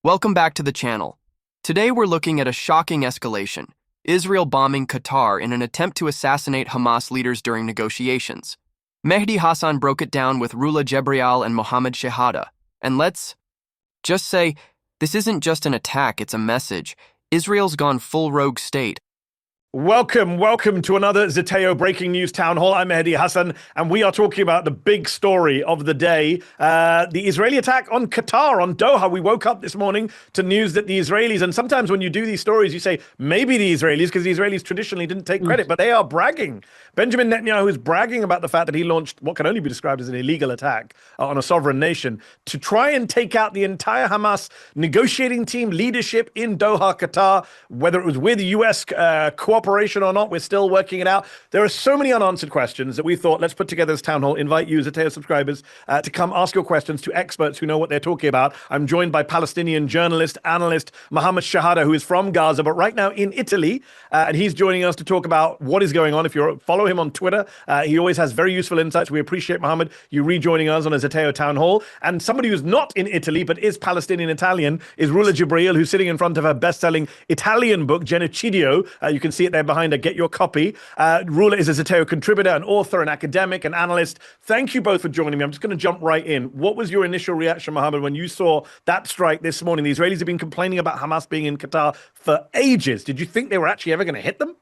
Welcome back to the channel. Today we're looking at a shocking escalation, Israel bombing Qatar in an attempt to assassinate Hamas leaders during negotiations. Mehdi Hasan broke it down with Rula Jebreal and Muhammad Shehada. And let's just say, this isn't just an attack, it's a message. Israel's gone full rogue state. Welcome to another Zeteo Breaking News Town Hall. I'm Mehdi Hasan, and we are talking about the big story of the day, the Israeli attack on Qatar, on Doha. We woke up this morning to news that the Israelis, and sometimes when you do these stories, you say, maybe the Israelis, because the Israelis traditionally didn't take credit, but they are bragging. Benjamin Netanyahu is bragging about the fact that he launched what can only be described as an illegal attack on a sovereign nation to try and take out the entire Hamas negotiating team leadership in Doha, Qatar, whether it was with US cooperation or not, we're still working it out. There are so many unanswered questions that we thought, let's put together this town hall, invite you, Zeteo subscribers, to come ask your questions to experts who know what they're talking about. I'm joined by Palestinian journalist, analyst, Muhammad Shehada, who is from Gaza, but right now in Italy, and he's joining us to talk about what is going on. If you follow him on Twitter, he always has very useful insights. We appreciate, Muhammad, you rejoining us on a Zeteo town hall. And somebody who's not in Italy, but is Palestinian Italian, is Rula Jebreal, who's sitting in front of her best-selling Italian book, Genocidio. You can see it there behind her. Get your copy. Rula is a Zeteo contributor, an author, an academic, an analyst. Thank you both for joining me. I'm just going to jump right in. What was your initial reaction, Mohammed, when you saw that strike this morning? The Israelis have been complaining about Hamas being in Qatar for ages. Did you think they were actually ever going to hit them?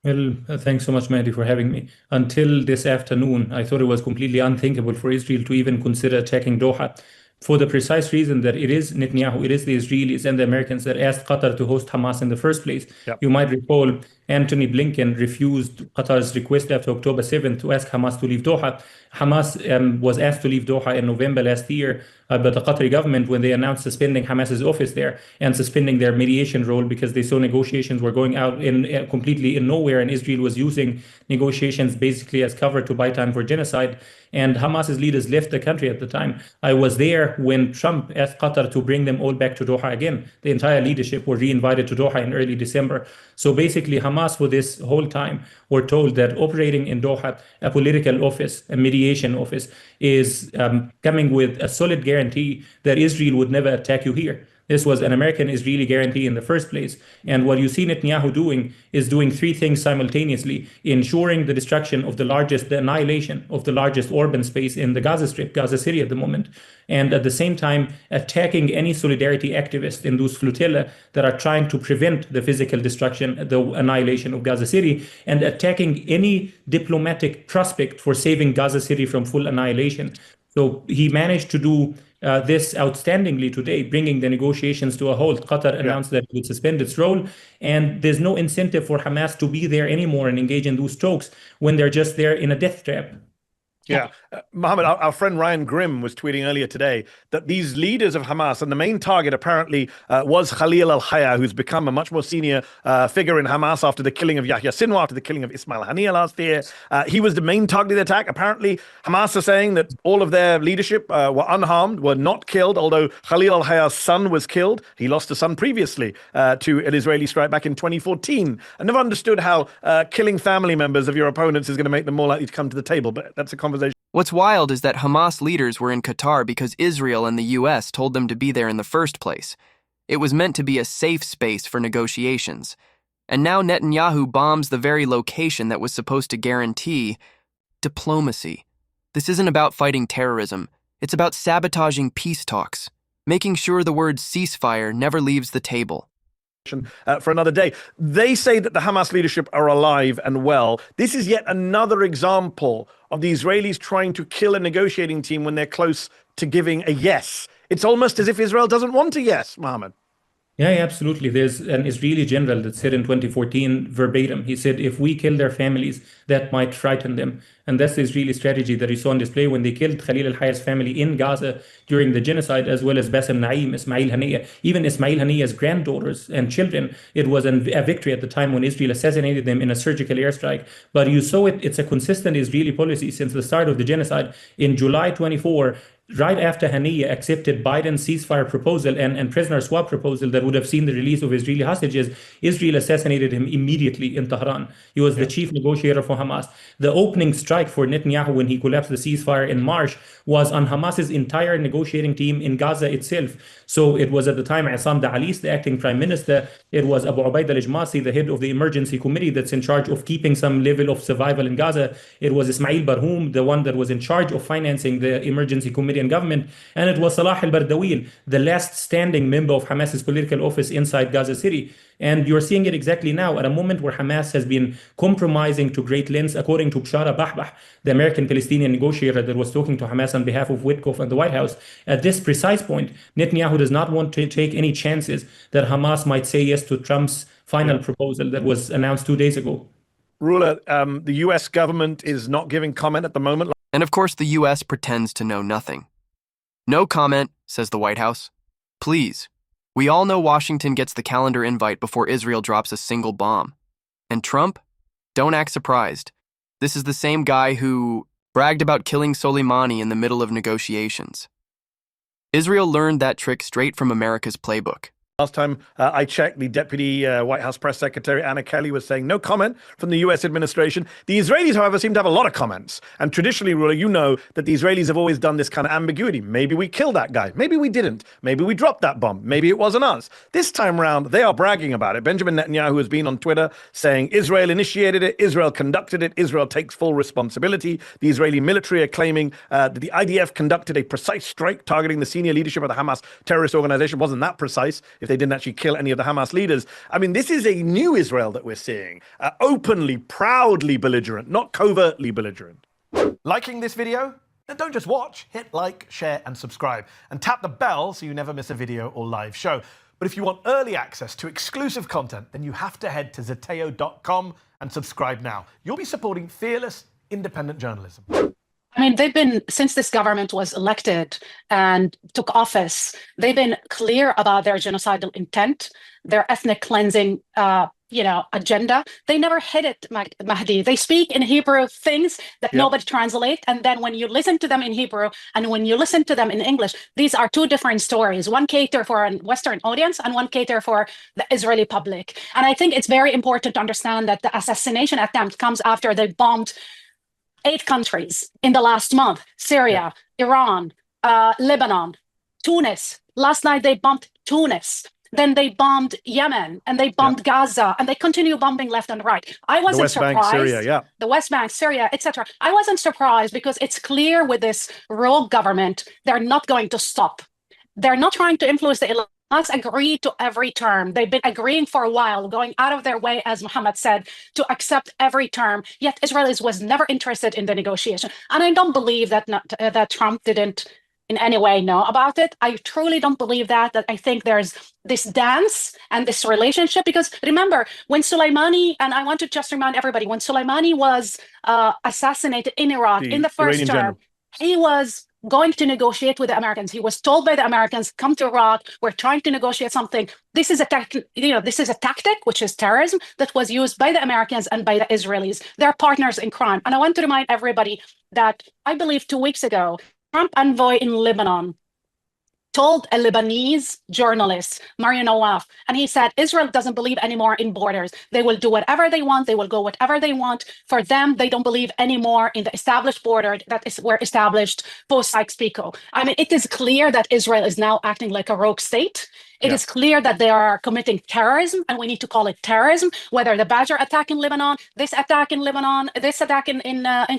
Well, thanks so much, Mehdi, for having me. Until this afternoon, I thought it was completely unthinkable for Israel to even consider attacking Doha, for the precise reason that it is Netanyahu, it is the Israelis and the Americans that asked Qatar to host Hamas in the first place. Yep. You might recall Antony Blinken refused Qatar's request after October 7th to ask Hamas to leave Doha. Hamas was asked to leave Doha in November last year by the Qatari government when they announced suspending Hamas's office there and suspending their mediation role because they saw negotiations were going out in completely in nowhere, and Israel was using negotiations basically as cover to buy time for genocide. And Hamas's leaders left the country at the time. I was there when Trump asked Qatar to bring them all back to Doha again. The entire leadership were re-invited to Doha in early December. So basically, Hamas for this whole time were told that operating in Doha, a political office, a mediation office, is coming with a solid guarantee that Israel would never attack you here. This was an American-Israeli guarantee in the first place. And what you see Netanyahu doing is doing three things simultaneously: ensuring the destruction of the annihilation of the largest urban space in the Gaza Strip, Gaza City at the moment, and at the same time attacking any solidarity activists in those flotilla that are trying to prevent the physical destruction, the annihilation of Gaza City, and attacking any diplomatic prospect for saving Gaza City from full annihilation. So he managed to do this outstandingly today, bringing the negotiations to a halt. Qatar announced that it would suspend its role, and there's no incentive for Hamas to be there anymore and engage in those talks when they're just there in a death trap. Yeah. Mohammed, our friend Ryan Grimm was tweeting earlier today that these leaders of Hamas, and the main target apparently was Khalil al-Hayya, who's become a much more senior figure in Hamas after the killing of Yahya Sinwar, after the killing of Ismail Haniyeh last year. He was the main target of the attack. Apparently, Hamas are saying that all of their leadership were unharmed, were not killed, although Khalil al-Hayya's son was killed. He lost a son previously to an Israeli strike back in 2014. I never understood how killing family members of your opponents is going to make them more likely to come to the table, but that's a conversation. What's wild is that Hamas leaders were in Qatar because Israel and the US told them to be there in the first place. It was meant to be a safe space for negotiations. And now Netanyahu bombs the very location that was supposed to guarantee diplomacy. This isn't about fighting terrorism. It's about sabotaging peace talks, making sure the word ceasefire never leaves the table. For another day. They say that the Hamas leadership are alive and well. This is yet another example of the Israelis trying to kill a negotiating team when they're close to giving a yes. It's almost as if Israel doesn't want a yes, Mohammed. Yeah, absolutely. There's an Israeli general that said in 2014 verbatim, he said, if we kill their families, that might frighten them. And that's the Israeli strategy that you saw on display when they killed Khalil al-Hayya's family in Gaza during the genocide, as well as Bassem Naim, Ismail Haniyeh, even Ismail Haniyeh's granddaughters and children. It was a victory at the time when Israel assassinated them in a surgical airstrike. But you saw it's a consistent Israeli policy since the start of the genocide. In July 24, right after Haniyeh accepted Biden's ceasefire proposal and prisoner swap proposal that would have seen the release of Israeli hostages, Israel assassinated him immediately in Tehran. He was the chief negotiator for Hamas. The opening strike for Netanyahu when he collapsed the ceasefire in March was on Hamas's entire negotiating team in Gaza itself. So it was at the time Issam Da'alis, the acting prime minister. It was Abu Ubaid al-Jmasi, the head of the emergency committee that's in charge of keeping some level of survival in Gaza. It was Ismail Barhoum, the one that was in charge of financing the emergency committee and government. And it was Salah al-Bardawil, the last standing member of Hamas's political office inside Gaza City. And you're seeing it exactly now at a moment where Hamas has been compromising to great lengths, according to Bshara Bahbah, the American Palestinian negotiator that was talking to Hamas on behalf of Witkoff and the White House. At this precise point, Netanyahu does not want to take any chances that Hamas might say yes to Trump's final proposal that was announced 2 days ago. Rula, the US government is not giving comment at the moment. And of course, the US pretends to know nothing. No comment, says the White House. Please. We all know Washington gets the calendar invite before Israel drops a single bomb. And Trump? Don't act surprised. This is the same guy who bragged about killing Soleimani in the middle of negotiations. Israel learned that trick straight from America's playbook. Last time I checked, the Deputy White House Press Secretary Anna Kelly was saying no comment from the US administration. The Israelis, however, seem to have a lot of comments. And traditionally, Rula, you know that the Israelis have always done this kind of ambiguity. Maybe we killed that guy. Maybe we didn't. Maybe we dropped that bomb. Maybe it wasn't us. This time around, they are bragging about it. Benjamin Netanyahu has been on Twitter saying Israel initiated it, Israel conducted it, Israel takes full responsibility. The Israeli military are claiming that the IDF conducted a precise strike targeting the senior leadership of the Hamas terrorist organization. Wasn't that precise if they didn't actually kill any of the Hamas leaders? I mean, this is a new Israel that we're seeing, openly, proudly belligerent, not covertly belligerent. Liking this video? Then don't just watch, hit like, share and subscribe, and tap the bell so you never miss a video or live show. But if you want early access to exclusive content, then you have to head to zeteo.com and subscribe now. You'll be supporting fearless, independent journalism. I mean, they've been, since this government was elected and took office, they've been clear about their genocidal intent, their ethnic cleansing, agenda. They never hid it, Mahdi. They speak in Hebrew things that nobody translates. And then when you listen to them in Hebrew and when you listen to them in English, these are two different stories. One cater for a Western audience and one cater for the Israeli public. And I think it's very important to understand that the assassination attempt comes after they bombed 8 countries in the last month: Syria, Iran, Lebanon, Tunis. Last night they bombed Tunis. Then they bombed Yemen and they bombed Gaza and they continue bombing left and right. I wasn't surprised. The West Bank, Syria, The West Bank, Syria, etc. I wasn't surprised because it's clear with this rogue government, they're not going to stop. They're not trying to influence the Hamas agree to every term. They've been agreeing for a while, going out of their way, as Muhammad said, to accept every term. Yet Israelis was never interested in the negotiation. And I don't believe that that Trump didn't in any way know about it. I truly don't believe that I think there's this dance and this relationship. Because remember, when Soleimani, and I want to just remind everybody, when Soleimani was assassinated in Iraq in the first Iranian term, general. he was going to negotiate with the Americans. He was told by the Americans, come to Iraq, we're trying to negotiate something. This is a tactic, which is terrorism, that was used by the Americans and by the Israelis. They're partners in crime. And I want to remind everybody that I believe 2 weeks ago, Trump envoy in Lebanon told a Lebanese journalist, Mario Nawaf, and he said, Israel doesn't believe anymore in borders. They will do whatever they want. They will go whatever they want. For them, they don't believe anymore in the established border that were established post-Sykes-Picot. I mean, it is clear that Israel is now acting like a rogue state. It is clear that they are committing terrorism, and we need to call it terrorism, whether the Badger attack in Lebanon, this attack in Lebanon, this attack in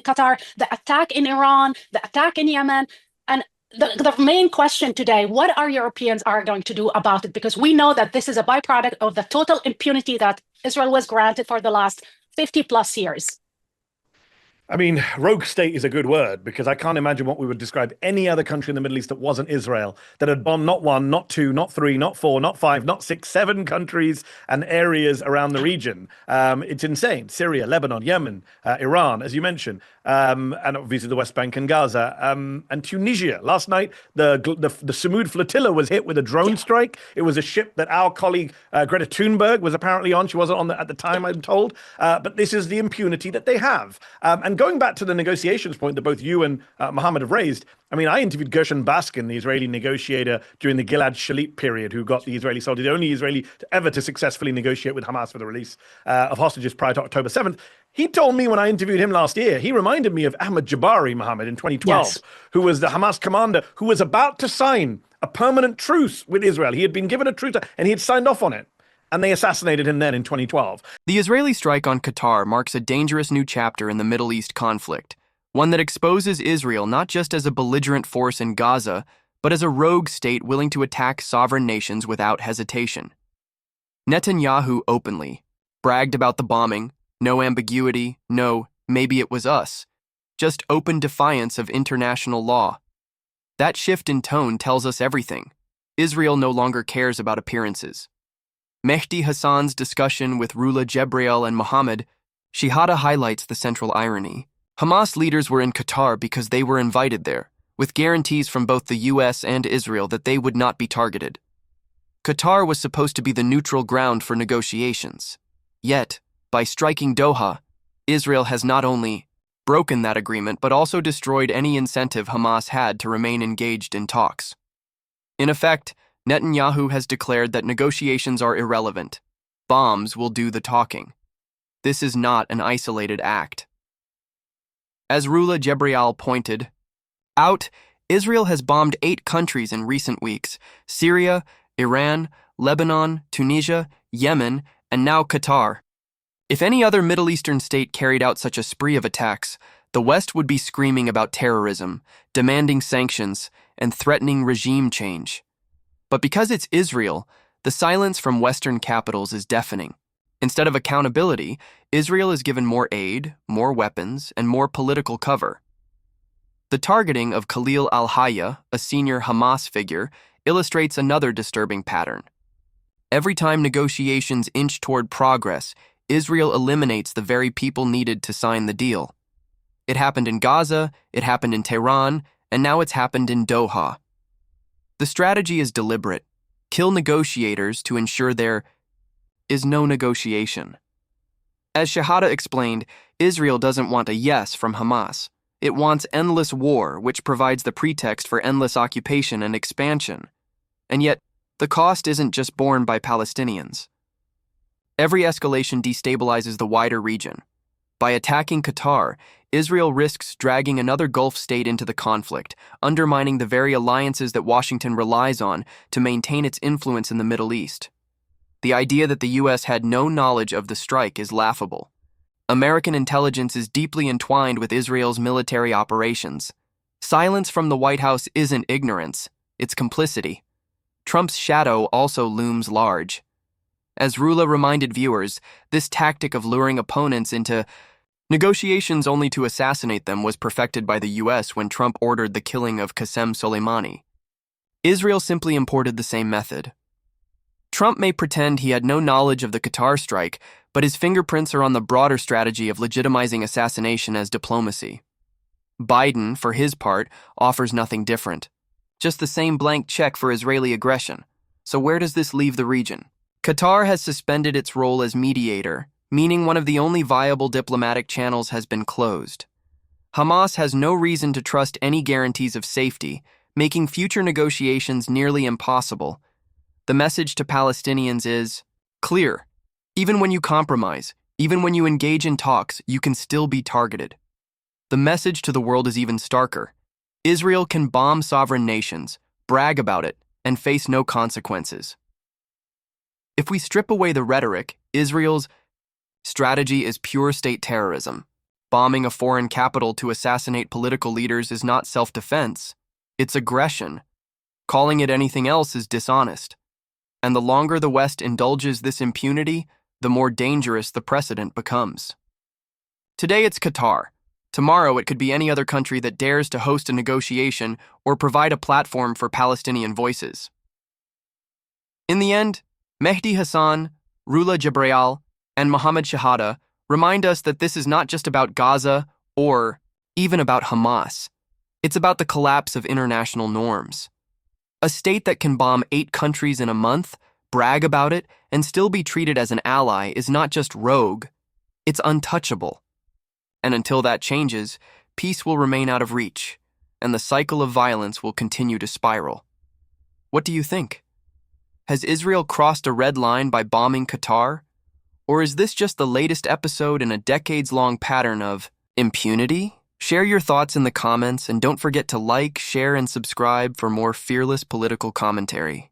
Qatar, the attack in Iran, the attack in Yemen. And the main question today, what are Europeans are going to do about it? Because we know that this is a byproduct of the total impunity that Israel was granted for the last 50 plus years. I mean, rogue state is a good word, because I can't imagine what we would describe any other country in the Middle East that wasn't Israel, that had bombed not 1, not 2, not 3, not 4, not 5, not 6, 7 countries and areas around the region. It's insane. Syria, Lebanon, Yemen, Iran, as you mentioned, and obviously the West Bank and Gaza, and Tunisia. Last night, the Samud flotilla was hit with a drone strike. It was a ship that our colleague Greta Thunberg was apparently on. She wasn't on at the time, I'm told. But this is the impunity that they have. And going back to the negotiations point that both you and Mohammed have raised, I mean, I interviewed Gershon Baskin, the Israeli negotiator during the Gilad Shalit period, who got the Israeli soldiers, the only Israeli ever to successfully negotiate with Hamas for the release of hostages prior to October 7th. He told me when I interviewed him last year, he reminded me of Ahmed Jabari, Mohammed, in 2012, Yes. who was the Hamas commander who was about to sign a permanent truce with Israel. He had been given a truce and he had signed off on it. And they assassinated him then in 2012. The Israeli strike on Qatar marks a dangerous new chapter in the Middle East conflict, one that exposes Israel not just as a belligerent force in Gaza, but as a rogue state willing to attack sovereign nations without hesitation. Netanyahu openly bragged about the bombing, no ambiguity, no, maybe it was us, just open defiance of international law. That shift in tone tells us everything. Israel no longer cares about appearances. Mehdi Hasan's discussion with Rula Jebreal and Muhammad Shehada highlights the central irony. Hamas leaders were in Qatar because they were invited there, with guarantees from both the US and Israel that they would not be targeted. Qatar was supposed to be the neutral ground for negotiations. Yet, by striking Doha, Israel has not only broken that agreement but also destroyed any incentive Hamas had to remain engaged in talks. In effect, Netanyahu has declared that negotiations are irrelevant. Bombs will do the talking. This is not an isolated act. As Rula Jebreal pointed out, Israel has bombed 8 countries in recent weeks: Syria, Iran, Lebanon, Tunisia, Yemen, and now Qatar. If any other Middle Eastern state carried out such a spree of attacks, the West would be screaming about terrorism, demanding sanctions, and threatening regime change. But because it's Israel, the silence from Western capitals is deafening. Instead of accountability, Israel is given more aid, more weapons, and more political cover. The targeting of Khalil al-Hayya, a senior Hamas figure, illustrates another disturbing pattern. Every time negotiations inch toward progress, Israel eliminates the very people needed to sign the deal. It happened in Gaza, it happened in Tehran, and now it's happened in Doha. The strategy is deliberate. Kill negotiators to ensure there is no negotiation. As Shehada explained, Israel doesn't want a yes from Hamas. It wants endless war, which provides the pretext for endless occupation and expansion. And yet, the cost isn't just borne by Palestinians. Every escalation destabilizes the wider region. By attacking Qatar, Israel risks dragging another Gulf state into the conflict, undermining the very alliances that Washington relies on to maintain its influence in the Middle East. The idea that the U.S. had no knowledge of the strike is laughable. American intelligence is deeply entwined with Israel's military operations. Silence from the White House isn't ignorance, it's complicity. Trump's shadow also looms large. As Rula reminded viewers, this tactic of luring opponents into negotiations only to assassinate them was perfected by the U.S. when Trump ordered the killing of Qasem Soleimani. Israel simply imported the same method. Trump may pretend he had no knowledge of the Qatar strike, but his fingerprints are on the broader strategy of legitimizing assassination as diplomacy. Biden, for his part, offers nothing different. Just the same blank check for Israeli aggression. So where does this leave the region? Qatar has suspended its role as mediator, meaning one of the only viable diplomatic channels has been closed. Hamas has no reason to trust any guarantees of safety, making future negotiations nearly impossible. The message to Palestinians is clear. Even when you compromise, even when you engage in talks, you can still be targeted. The message to the world is even starker. Israel can bomb sovereign nations, brag about it, and face no consequences. If we strip away the rhetoric, Israel's strategy is pure state terrorism. Bombing a foreign capital to assassinate political leaders is not self-defense. It's aggression. Calling it anything else is dishonest. And the longer the West indulges this impunity, the more dangerous the precedent becomes. Today it's Qatar. Tomorrow it could be any other country that dares to host a negotiation or provide a platform for Palestinian voices. In the end, Mehdi Hasan, Rula Jebreal, and Muhammad Shehada remind us that this is not just about Gaza or even about Hamas. It's about the collapse of international norms. A state that can bomb 8 countries in a month, brag about it, and still be treated as an ally is not just rogue, it's untouchable. And until that changes, peace will remain out of reach, and the cycle of violence will continue to spiral. What do you think? Has Israel crossed a red line by bombing Qatar? Or is this just the latest episode in a decades-long pattern of impunity? Share your thoughts in the comments and don't forget to like, share, and subscribe for more fearless political commentary.